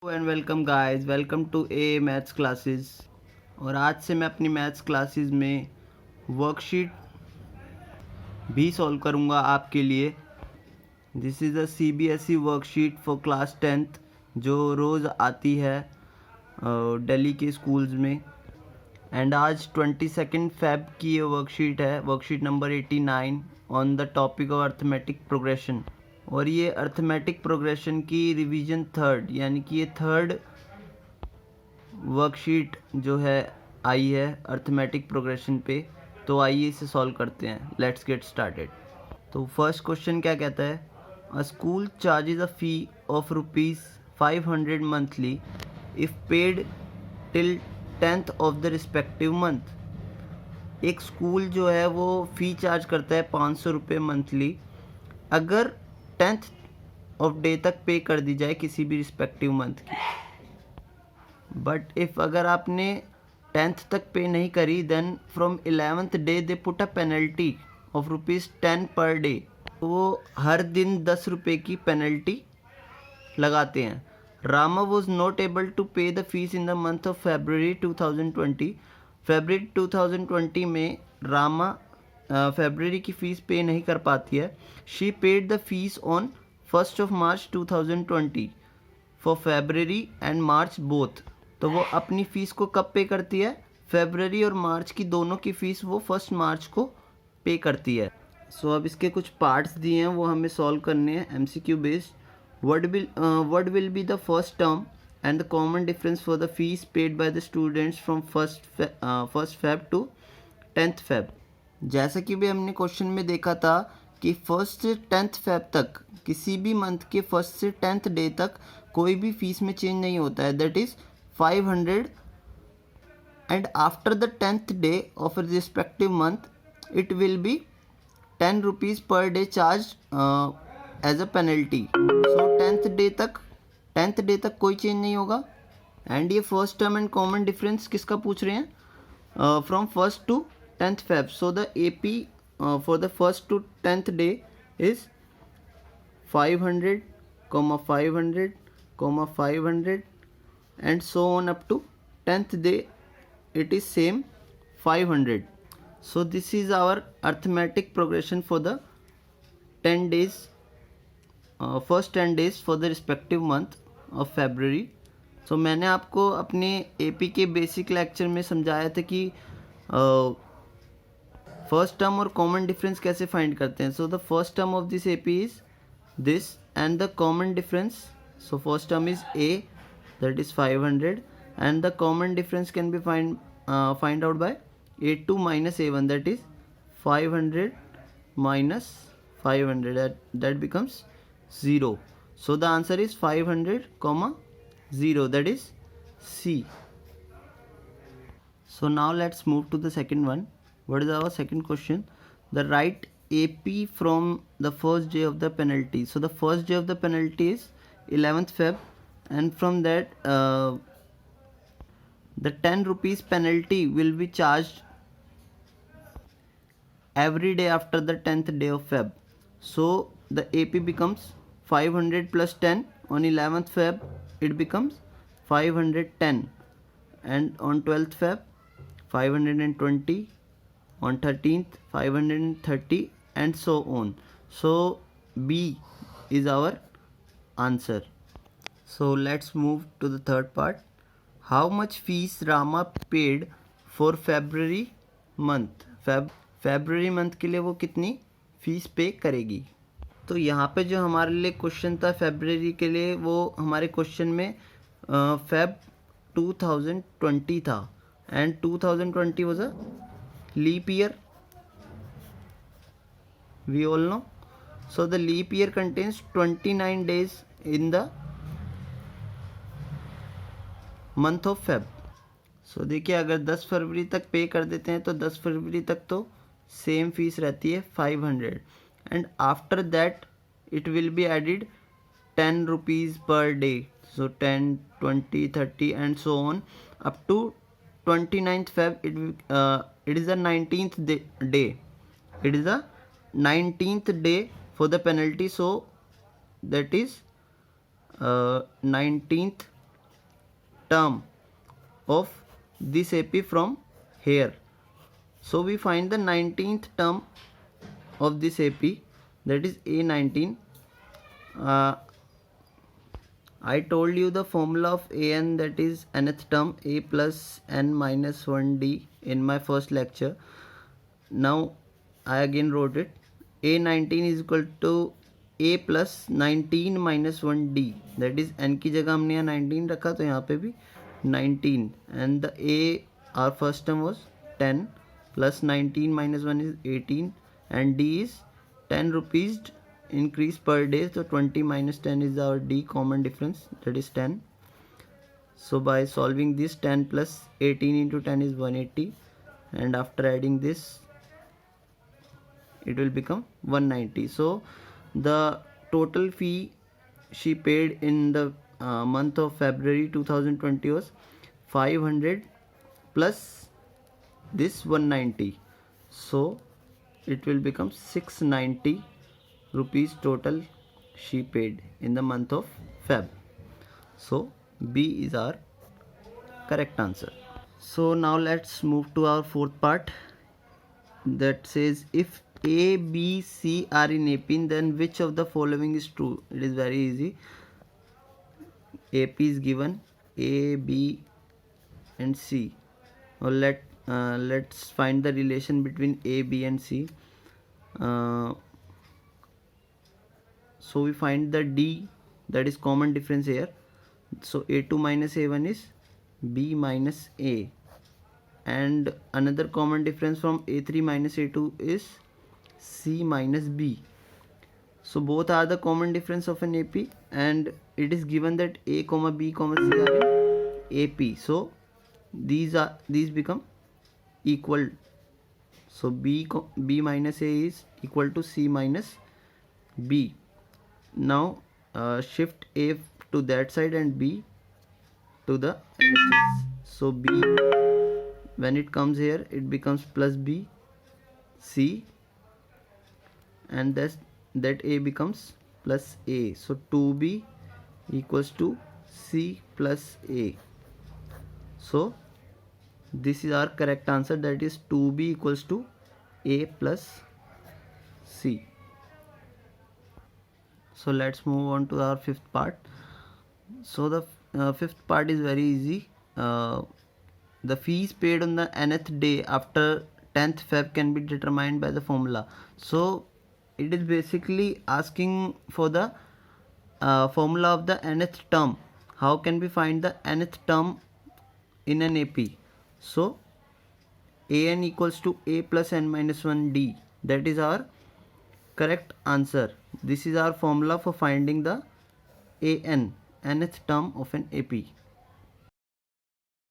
And welcome guys, welcome to a maths classes. और आज से मैं अपनी मैथ्स क्लासेस में वर्कशीट भी सॉल्व करूंगा आपके लिए। This is a CBSE worksheet for class 10th जो रोज़ आती है दिल्ली के स्कूल्स में। एंड आज 22 फेब की ये वर्कशीट है, worksheet number 89 on the topic of arithmetic progression. और ये अर्थमेटिक प्रोग्रेशन की रिवीजन थर्ड यानी कि ये थर्ड वर्कशीट जो है आई है अर्थमेटिक प्रोग्रेशन पे। तो आइए इसे सॉल्व करते हैं। Let's get started. तो फर्स्ट क्वेश्चन क्या कहता है, अ school charges a fee of ₹500 monthly if paid till 10th of the respective month. एक स्कूल जो है वो फ़ी चार्ज करता है ₹500 मंथली अगर 10th ऑफ डे तक पे कर दी जाए किसी भी रिस्पेक्टिव मंथ की। बट इफ़ अगर आपने 10th तक पे नहीं करी then from 11th day they put a penalty of ₹10 पर डे। तो वो हर दिन 10 रुपये की पेनल्टी लगाते हैं। Rama was not able to pay the fees in the month of February 2020। February 2020 में रामा फेबररी की फ़ीस पे नहीं कर पाती है। She paid the fees on 1st of March 2020 for February and March both. तो वो अपनी फ़ीस को कब पे करती है, फेबररी और मार्च की दोनों की फ़ीस वो 1 मार्च को पे करती है। सो अब इसके कुछ पार्ट्स दिए हैं वो हमें सॉल्व करने हैं MCQ based. What will be the first term and the common difference for the fees paid by the students from first Feb two 10th Feb. जैसा कि भी हमने क्वेश्चन में देखा था कि 1st से 10th फेब तक किसी भी मंथ के 1st से 10th डे तक कोई भी फीस में चेंज नहीं होता है, that is 500। and after the 10th day of a respective month it will be 10 rupees per day charged as a penalty. so 10th day तक कोई चेंज नहीं होगा। एंड ये first term and common difference किसका पूछ रहे हैं, from 1st to 10th Feb. So the AP for the 1st to 10th day is 500, 500, 500 and so on up to 10th day it is same 500. so this is our arithmetic progression for the 10 days, first 10 days for the respective month of February. so मैंने आपको अपने AP के basic lecture में समझाया था कि first term और common difference कैसे फाइंड करते हैं। So the first term of this AP is this and the common difference. so first term is A, that is 500 and the common difference can be find out by A2 minus A1, that is 500 minus 500, that becomes 0. so the answer is 500 comma 0, that is C. so now let's move to the second one. what is our second question? the right AP from the first day of the penalty. so the first day of the penalty is 11th Feb and from that the 10 rupees penalty will be charged every day after the 10th day of Feb. so the AP becomes 500 plus 10 on 11th Feb it becomes 510 and on 12th Feb 520, on 13th 530 and so on. so B is our answer. so let's move to the third part. how much fees Rama paid for February month? February month के लिए वो कितनी fees पे करेगी। तो यहाँ पे जो हमारे लिए क्वेश्चन था फेबररी के लिए, वो हमारे क्वेश्चन में फेब 2020 था and 2020 was a leap year, we all know. so the leap year contains 29 days in the month of Feb. so देखिए अगर 10 फरवरी तक पे कर देते हैं तो 10 फरवरी तक तो सेम फीस रहती है 500 and after that it will be added 10 rupees per day. so 10, 20, 30 and so on up to 29th Feb. It is the 19th day. It is the 19th day for the penalty. so that is 19th term of this AP from here. So we find the 19th term of this AP, that is A19. I told you the formula of AN, that is nth term, A plus N minus 1D, in my first lecture. Now I again wrote it. A19 is equal to A plus 19 minus 1D, that is N की जगह हमने यहाँ 19 रखा तो यहाँ पे भी 19, and the A, our first term was 10 plus 19 minus 1 is 18, and D is 10 rupees increase per day, so 20 minus 10 is our D common difference, that is 10. So by solving this, 10 plus 18 into 10 is 180, and after adding this it will become 190. So the total fee she paid in the month of February 2020 was 500 plus this 190, so it will become 690 rupees total she paid in the month of Feb. So B is our correct answer. So now let's move to our fourth part, that says if A, B, C are in AP, then which of the following is true? It is very easy. AP is given, A, B and C. Well, let's find the relation between A, B and C. So we find the D, that is common difference here. So A2 minus A1 is B minus A, and another common difference from A3 minus A2 is C minus B. So both are the common difference of an AP, and it is given that A comma B comma C are in AP. So these become equal. So B minus A is equal to C minus B. Now shift A to that side and B to the LHS. So B, when it comes here, it becomes plus B, C, and that A becomes plus A. So 2B equals to C plus A. So this is our correct answer, that is 2B equals to A plus C. So let's move on to our fifth part. So the fifth part is very easy. The fees paid on the nth day after 10th Feb can be determined by the formula. So it is basically asking for the formula of the nth term. How can we find the nth term in an AP? So AN equals to A plus N minus 1D. That is our correct answer. This is our formula for finding the AN, nth term of an AP.